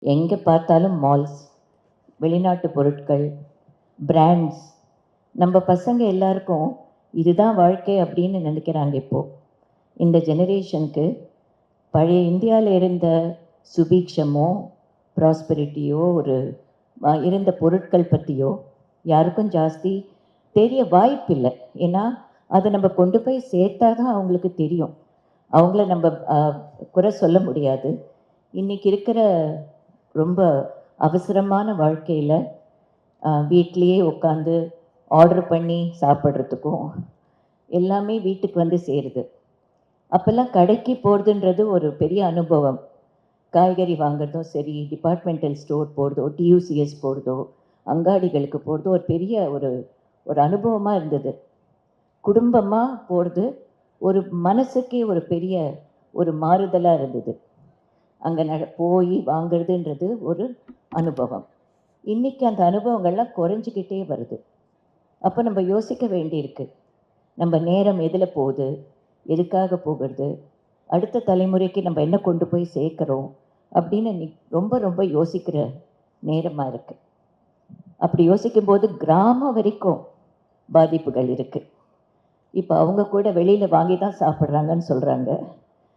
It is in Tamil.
எங்கே பார்த்தாலும் மால்ஸ், வெளிநாட்டு பொருட்கள், பிராண்ட்ஸ். நம்ம பசங்க எல்லாருக்கும் இதுதான் வாழ்க்கை அப்படின்னு நினைக்கிறாங்க இப்போது. இந்த ஜெனரேஷனுக்கு பழைய இந்தியாவில் இருந்த சுபீக்ஷமோ ப்ராஸ்பெரிட்டியோ இருந்த பொருட்கள் பற்றியோ யாருக்கும் ஜாஸ்தி தெரிய வாய்ப்பில்லை. ஏன்னா அதை நம்ம கொண்டு போய் சேர்த்தா தான் அவங்களுக்கு தெரியும். அவங்கள நம்ம குறை சொல்ல முடியாது. இன்றைக்கி இருக்கிற ரொம்ப அவசரமான வாழ்க்கையில் வீட்லேயே உட்காந்து ஆர்டர் பண்ணி சாப்பிட்றதுக்கும் எல்லாமே வீட்டுக்கு வந்து சேருது. அப்போல்லாம் கடைக்கு போகிறதுன்றது ஒரு பெரிய அனுபவம். காய்கறி வாங்குறதும் சரி, டிபார்ட்மெண்டல் ஸ்டோர் போகிறதோ, டியூசிஎஸ் போகிறதோ, அங்காடிகளுக்கு போகிறதோ ஒரு பெரிய ஒரு அனுபவமாக இருந்தது. குடும்பமாக போகிறது ஒரு மனசுக்கே ஒரு பெரிய ஒரு மாறுதலாக இருந்தது. அங்கே போய் வாங்கிறதுன்றது ஒரு அனுபவம். இன்றைக்கி அந்த அனுபவங்கள்லாம் குறைஞ்சிக்கிட்டே வருது. அப்போ நம்ம யோசிக்க வேண்டியிருக்கு. நம்ம நேரம் எதில் போகுது, எதுக்காக போகிறது, அடுத்த தலைமுறைக்கு நம்ம என்ன கொண்டு போய் சேர்க்குறோம் அப்படின்னு ரொம்ப ரொம்ப யோசிக்கிற நேரமாக இருக்குது. அப்படி யோசிக்கும்போது கிராமம் வரைக்கும் பாதிப்புகள் இருக்குது. இப்போ அவங்க கூட வெளியில் வாங்கி தான் சாப்பிட்றாங்கன்னு சொல்கிறாங்க.